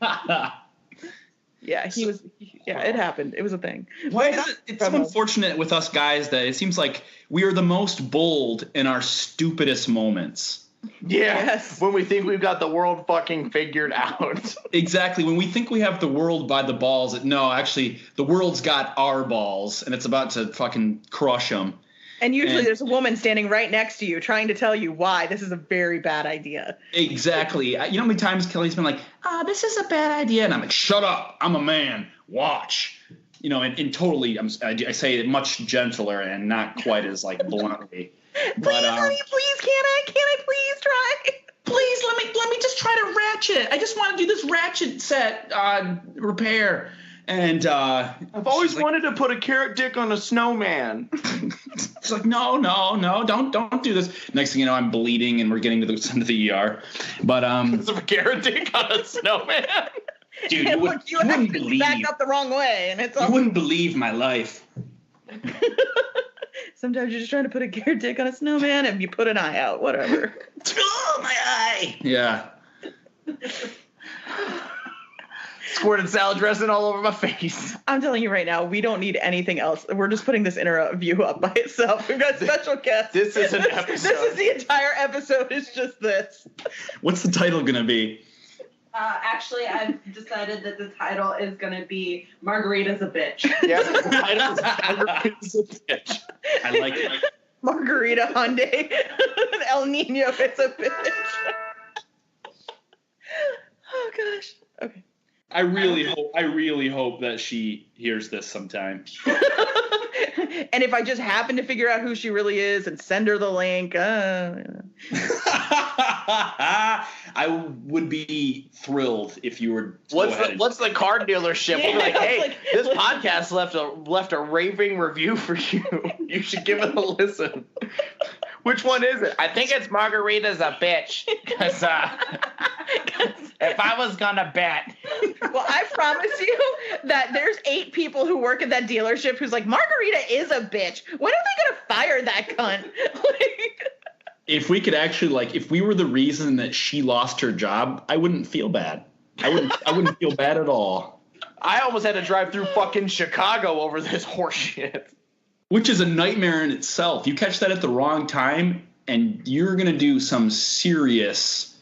Yeah, he was. Yeah, it happened. It was a thing. Why is it? It's so unfortunate with us guys that it seems like we are the most bold in our stupidest moments. Yeah, yes. When we think we've got the world fucking figured out. Exactly. When we think we have the world by the balls, no, actually, the world's got our balls, and it's about to fucking crush them. And usually there's a woman standing right next to you trying to tell you why this is a very bad idea. Exactly. You know how many times Kelly's been like, this is a bad idea. And I'm like, shut up. I'm a man. Watch. You know, and totally, I say it much gentler and not quite as like bluntly. Please, honey, please, can I please try? Please, let me just try to ratchet. I just want to do this ratchet set repair. And I've always wanted to put a carrot dick on a snowman. It's like, no, don't do this. Next thing you know, I'm bleeding and we're getting to the ER. But because of a carrot dick on a snowman. Dude, you wouldn't believe. Backed up the wrong way, and it's all. You wouldn't believe my life. Sometimes you're just trying to put a carrot dick on a snowman, and you put an eye out. Whatever. Oh, my eye. Yeah. Squirted salad dressing all over my face. I'm telling you right now, we don't need anything else. We're just putting this interview up by itself. We've got special guests. This is an episode. This is the entire episode. It's just this. What's the title going to be? Actually, I've decided that the title is going to be Margarita's a Bitch. Yeah, the title is Margarita's a Bitch. I like it. Margarita Hyundai. El Nino is a bitch. Oh, gosh. Okay. I really hope that she hears this sometime. And if I just happen to figure out who she really is and send her the link, I would be thrilled if you were. What's the car dealership? Yeah, We're like, hey, like- this podcast left a raving review for you. You should give it a listen. Which one is it? I think it's Margarita's a bitch. Because if I was gonna bet. Well, I promise you that there's 8 people who work at that dealership who's like, Margarita is a bitch. When are they gonna fire that cunt? If we could actually, if we were the reason that she lost her job, I wouldn't feel bad. I wouldn't feel bad at all. I almost had to drive through fucking Chicago over this horse shit. Which is a nightmare in itself. You catch that at the wrong time, and you're going to do some serious,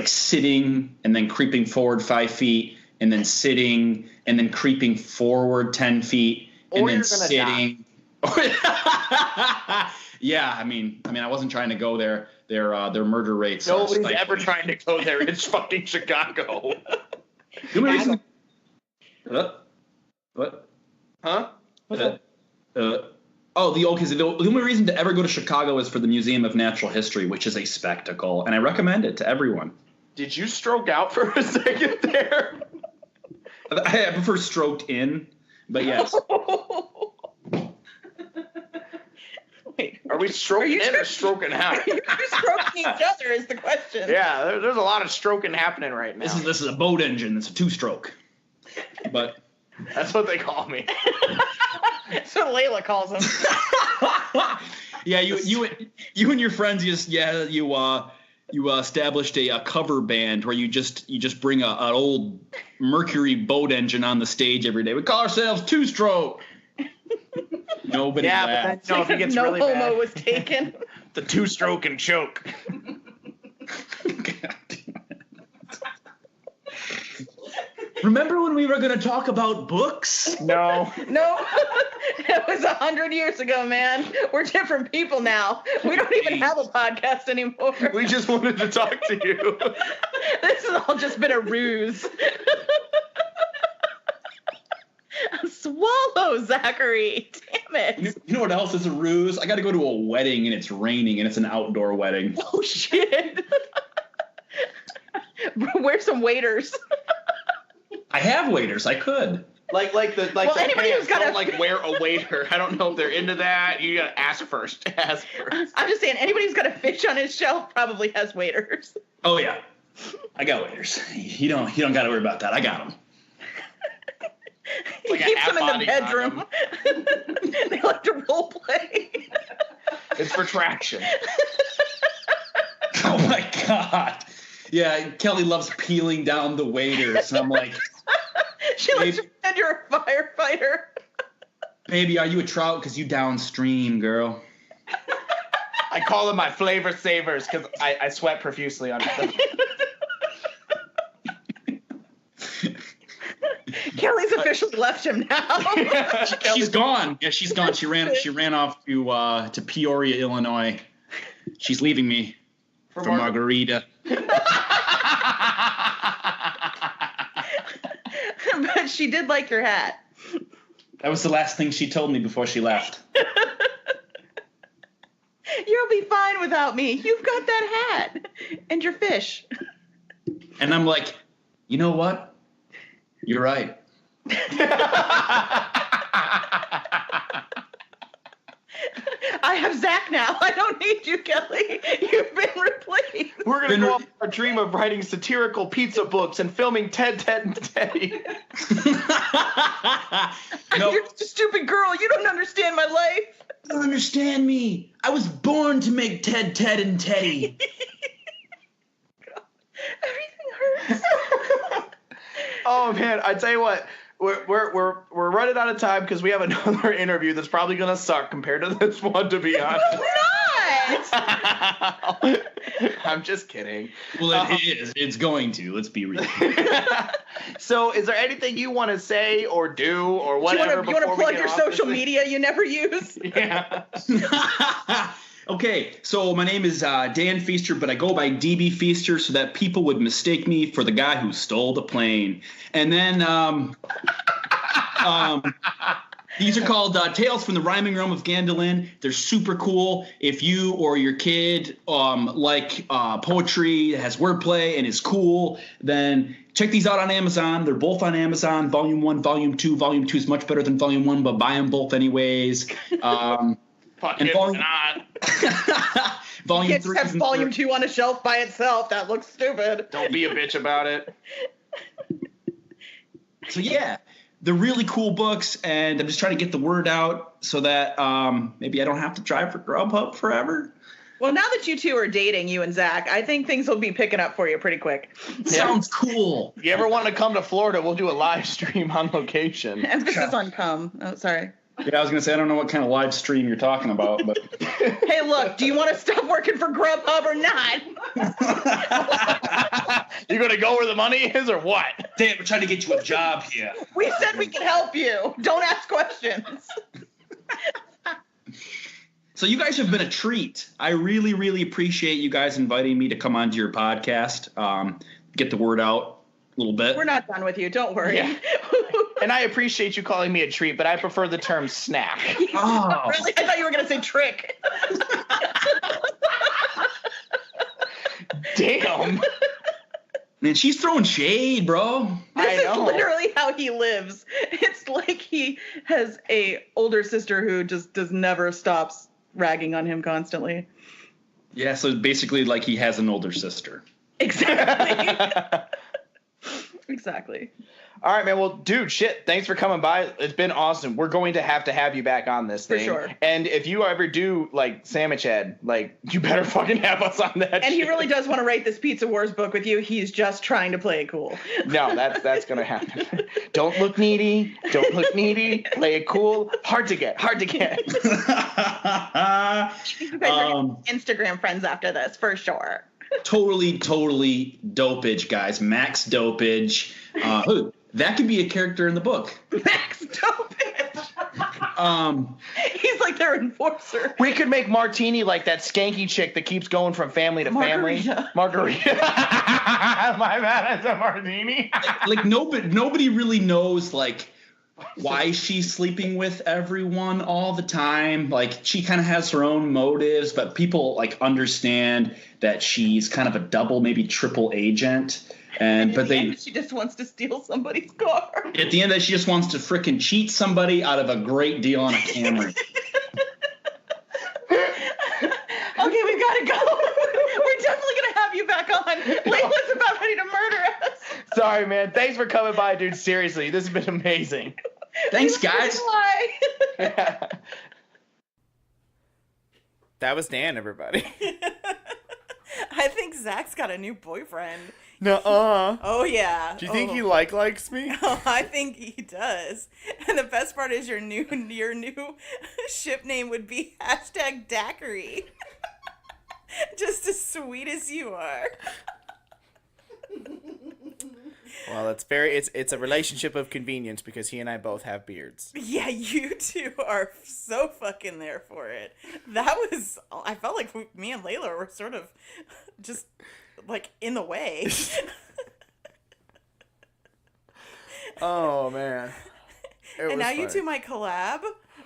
sitting and then creeping forward 5 feet, and then sitting and then creeping forward 10 feet, and then sitting. Yeah, I mean, I wasn't trying to go there. Their murder rates. Nobody's ever trying to go there. It's fucking Chicago. What? Huh? The only reason to ever go to Chicago is for the Museum of Natural History, which is a spectacle, and I recommend it to everyone. Did you stroke out for a second there? I prefer stroked in, but yes. Wait, are we stroking in or stroking out? Are you stroking each other is the question. Yeah, there's a lot of stroking happening right now. This is a boat engine. It's a 2-stroke. But that's what they call me. That's what Layla calls him. Yeah, you and your friends you established a cover band where you just bring an old Mercury boat engine on the stage every day. We call ourselves 2-stroke. Nobody laughed. But then, if it gets no really homo bad, was taken. the 2-stroke and choke. Remember when we were going to talk about books? No. It was 100 years ago, man. We're different people now. We don't even have a podcast anymore. We just wanted to talk to you. This has all just been a ruse. Swallow, Zachary. Damn it. You know what else is a ruse? I got to go to a wedding and it's raining and it's an outdoor wedding. Oh, shit. Where's some waiters? I have waiters. I could. Anybody who's got to wear a waiter. I don't know if they're into that. You got to ask first. I'm just saying, anybody who's got a fish on his shelf probably has waiters. Oh yeah, I got waiters. You don't got to worry about that. I got them. He keeps them in the bedroom. They like to role play. It's for traction. Oh my god. Yeah, Kelly loves peeling down the waiters, and I'm like, she likes to pretend you're a firefighter. Baby, are you a trout? Because you downstream, girl. I call them my flavor savers because I sweat profusely on them. Kelly's officially left him now. She's gone. Yeah, she's gone. She ran off to Peoria, Illinois. She's leaving me for Margarita. But she did like your hat. That was the last thing she told me before she left. You'll be fine without me. You've got that hat and your fish. And I'm like, you know what? You're right. I have Zach now. I don't need you, Kelly. You've been replaced. We're going to go off our dream of writing satirical pizza books and filming Ted, and Teddy. No. You're a stupid girl. You don't understand my life. You don't understand me. I was born to make Ted, and Teddy. Everything hurts. Oh man, I tell you what, we're running out of time because we have another interview that's probably gonna suck compared to this one, to be honest. It's not. I'm just kidding. Well, it is. It's going to. Let's be real. So, is there anything you want to say or do or whatever? You want to plug your social media you never use? Yeah. Okay, so my name is Dan Feister, but I go by DB Feister so that people would mistake me for the guy who stole the plane. And then these are called Tales from the Rhyming Realm of Gandolin. They're super cool. If you or your kid like poetry that has wordplay and is cool, then check these out on Amazon. They're both on Amazon, Volume 1, Volume 2. Volume 2 is much better than Volume 1, but buy them both anyways. Fuck it, not. Volume You can't 3 just have Volume 2 on a shelf by itself. That looks stupid. Don't be a bitch about it. So yeah, they're really cool books, and I'm just trying to get the word out so that maybe I don't have to drive for Grubhub forever. Well, now that you two are dating, you and Zach, I think things will be picking up for you pretty quick. Sounds cool. You ever want to come to Florida, we'll do a live stream on location. Emphasis on come. Oh, sorry. Yeah, I was going to say, I don't know what kind of live stream you're talking about, but... Hey, look, do you want to stop working for Grubhub or not? You going to go where the money is or what? Damn, we're trying to get you a job here. We said we can help you. Don't ask questions. So you guys have been a treat. I really, really appreciate you guys inviting me to come onto your podcast, get the word out a little bit. We're not done with you. Don't worry. Yeah. And I appreciate you calling me a treat, but I prefer the term snack. Oh. Really? I thought you were going to say trick. Damn. Man, she's throwing shade, bro. This is literally how he lives. It's like he has a older sister who just never stops ragging on him constantly. Yeah, so basically like he has an older sister. Exactly. Exactly. All right, man. Well, dude, shit. Thanks for coming by. It's been awesome. We're going to have you back on this thing. For sure. And if you ever do, like, Sandwich Head, like, you better fucking have us on that And shit. he really does want to write this Pizza Wars book with you. He's just trying to play it cool. No, that's going to happen. Don't look needy. Don't look needy. Play it cool. Hard to get. Hard to get. You guys are Instagram friends after this, for sure. Totally dopage, guys. Max dopage. That could be a character in the book. Max Dopage. He's like their enforcer. We could make Martini like that skanky chick that keeps going from family to family. Margarita. My bad, it's a Martini. Like nobody really knows like why she's sleeping with everyone all the time. Like she kind of has her own motives, but people like understand that she's kind of a double, maybe triple agent. But she just wants to steal somebody's car. At the end, that she just wants to frickin' cheat somebody out of a great deal on a Camry. Okay, we've got to go. We're definitely gonna have you back on. Layla's about ready to murder us. Sorry, man. Thanks for coming by, dude. Seriously, this has been amazing. Thanks, guys. That was Dan, everybody. I think Zach's got a new boyfriend. Nuh-uh. Oh, yeah. Do you think he likes me? Oh, I think he does. And the best part is your new ship name would be #Daiquiri. Just as sweet as you are. Well, it's a relationship of convenience because he and I both have beards. Yeah, you two are so fucking there for it. I felt like me and Layla were sort of just like in the way. Oh, man. And now you two might collab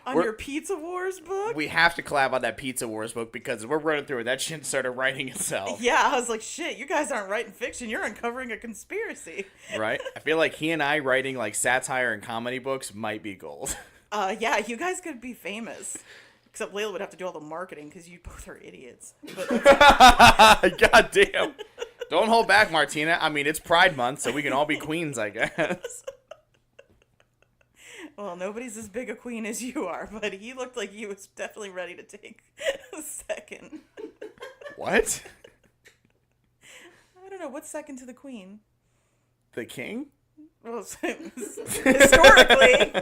on your Pizza Wars book? We have to collab on that Pizza Wars book because we're running through it. That shit started writing itself. Yeah, I was like, shit, you guys aren't writing fiction. You're uncovering a conspiracy. Right? I feel like he and I writing like satire and comedy books might be gold. Yeah, you guys could be famous. Except Layla would have to do all the marketing because you both are idiots. But God damn. Don't hold back, Martina. I mean, it's Pride Month, so we can all be queens, I guess. Well, nobody's as big a queen as you are, but he looked like he was definitely ready to take a second. What? I don't know. What's second to the queen? The king? Well, historically.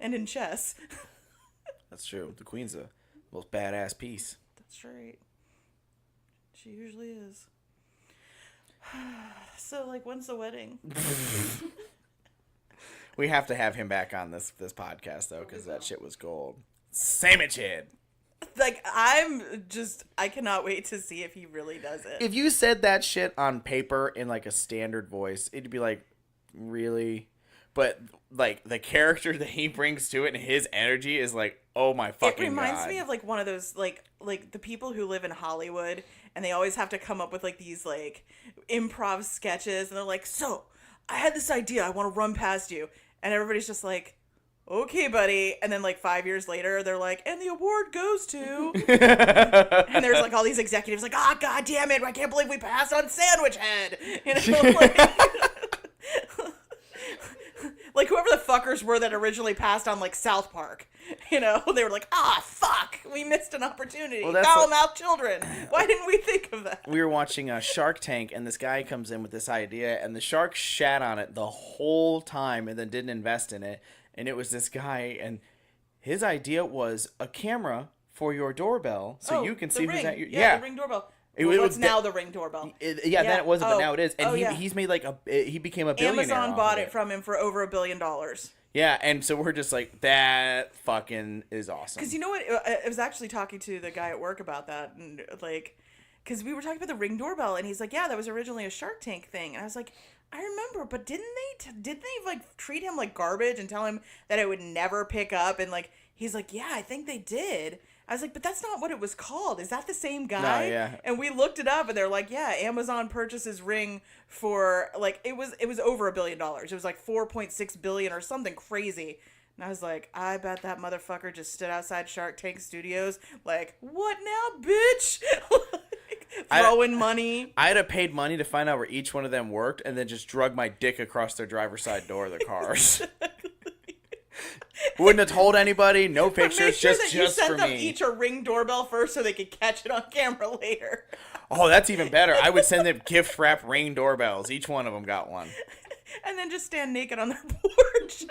And in chess. That's true. The queen's a most badass piece. That's right. She usually is. So, like, when's the wedding? We have to have him back on this podcast, though, because that shit was gold. Sandwich head. Like, I cannot wait to see if he really does it. If you said that shit on paper in like a standard voice, it'd be like, really? But like the character that he brings to it and his energy is like, oh my fucking god. It reminds me of like one of those like the people who live in Hollywood and they always have to come up with like these like improv sketches and they're like, so I had this idea I want to run past you, and everybody's just like, okay, buddy. And then like 5 years later, they're like, and the award goes to. And there's like all these executives like, ah, god damn it, I can't believe we passed on Sandwich Head. You know, like whoever the fuckers were that originally passed on like South Park. You know, they were like, ah, fuck, we missed an opportunity. Well, Foul-mouthed children. Why didn't we think of that? We were watching Shark Tank, and this guy comes in with this idea, and the shark shat on it the whole time and then didn't invest in it. And it was this guy, and his idea was a camera for your doorbell, so you can see who's at your... Yeah, the Ring doorbell. Well, it's now the Ring doorbell. Then it wasn't, but now it is. And he's made like he became a billionaire. Amazon bought it from him for over $1 billion. Yeah, and so we're just like, that fucking is awesome. Because you know what? I was actually talking to the guy at work about that, and like, because we were talking about the Ring doorbell, and he's like, yeah, that was originally a Shark Tank thing. And I was like, I remember, but didn't they like treat him like garbage and tell him that it would never pick up? And like, he's like, yeah, I think they did. I was like, but that's not what it was called. Is that the same guy? No, yeah. And we looked it up, and they're like, yeah, Amazon purchases Ring for like it was over $1 billion. It was like 4.6 billion or something crazy. And I was like, I bet that motherfucker just stood outside Shark Tank Studios, like, what now, bitch? Throwing money. I'd have paid money to find out where each one of them worked, and then just drug my dick across their driver's side door of their cars. Wouldn't have told anybody. No pictures. Make sure just that you for sent them me. each a Ring doorbell first, so they could catch it on camera later. Oh, that's even better. I would send them gift wrap Ring doorbells. Each one of them got one. And then just stand naked on their porch.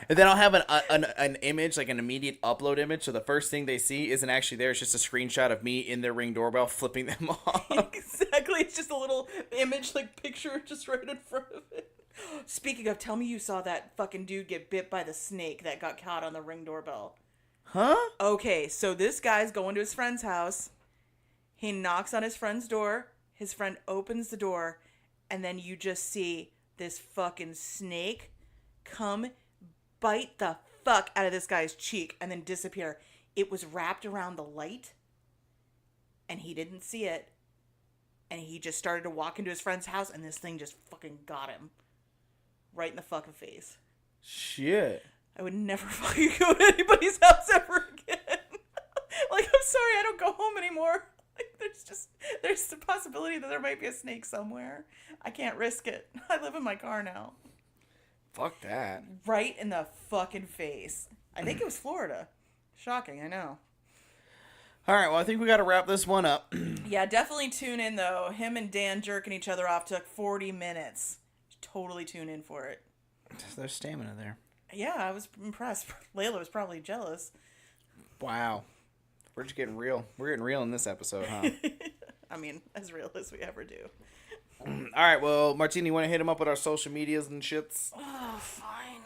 And then I'll have an image, like an immediate upload image. So the first thing they see isn't actually there. It's just a screenshot of me in their Ring doorbell flipping them off. Exactly. It's just a little image, like picture just right in front of it. Speaking of, tell me you saw that fucking dude get bit by the snake that got caught on the Ring doorbell. Huh? Okay, so this guy's going to his friend's house. He knocks on his friend's door. His friend opens the door. And then you just see this fucking snake come bite the fuck out of this guy's cheek and then disappear. It was wrapped around the light. And he didn't see it. And he just started to walk into his friend's house. And this thing just fucking got him. Right in the fucking face. Shit. I would never fucking go to anybody's house ever again. Like, I'm sorry, I don't go home anymore. Like, there's the possibility that there might be a snake somewhere. I can't risk it. I live in my car now. Fuck that. Right in the fucking face. I think it was Florida. Shocking, I know. All right, well, I think we got to wrap this one up. Yeah, definitely tune in, though. Him and Dan jerking each other off took 40 minutes. Totally tune in for it. There's stamina there. Yeah, I was impressed. Layla was probably jealous. Wow. We're just getting real. We're getting real in this episode, huh? I mean, as real as we ever do. All right, well, Martini, you want to hit him up with our social medias and shits? Oh, fine.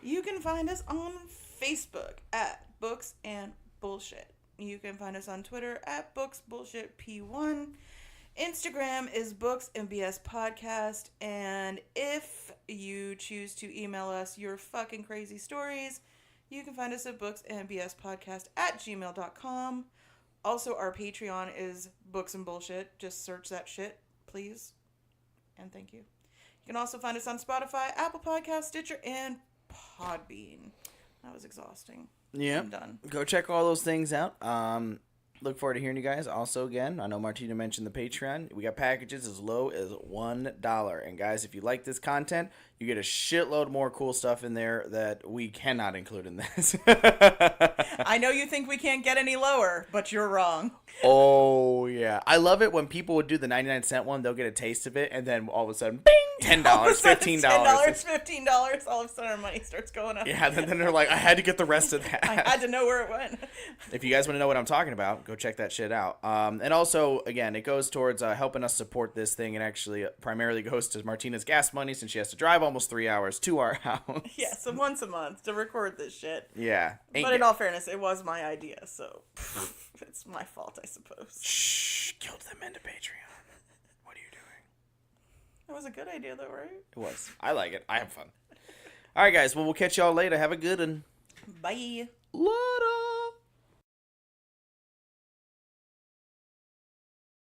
You can find us on Facebook at Books and Bullshit. You can find us on Twitter at BooksBullshitP1. Instagram is Books and BS Podcast, and if you choose to email us your fucking crazy stories, you can find us at booksandbspodcast@gmail.com. Also, our Patreon is Books and Bullshit. Just search that shit, please, and thank you. You can also find us on Spotify, Apple Podcasts, Stitcher, and Podbean. That was exhausting. Yeah. I'm done. Go check all those things out. Look forward to hearing you guys. Also, again, I know Martina mentioned the Patreon. We got packages as low as $1. And guys, if you like this content, you get a shitload more cool stuff in there that we cannot include in this. I know you think we can't get any lower, but you're wrong. Oh, yeah. I love it when people would do the 99-cent one. They'll get a taste of it, and then all of a sudden, bing! $10, All of a sudden, $15. $10, $15. All of a sudden, our money starts going up. Yeah, then they're like, I had to get the rest of that. I had to know where it went. If you guys want to know what I'm talking about, go check that shit out. And also, again, it goes towards helping us support this thing, and actually primarily goes to Martina's gas money since she has to drive almost 3 hours to our house. Yeah, so once a month to record this shit. Yeah. But in all fairness, it was my idea, so it's my fault, I suppose. Shh, guilt them into Patreon. What are you doing? It was a good idea, though, right? It was. I like it. I have fun. All right, guys. Well, we'll catch y'all later. Have a good one. Bye. Later.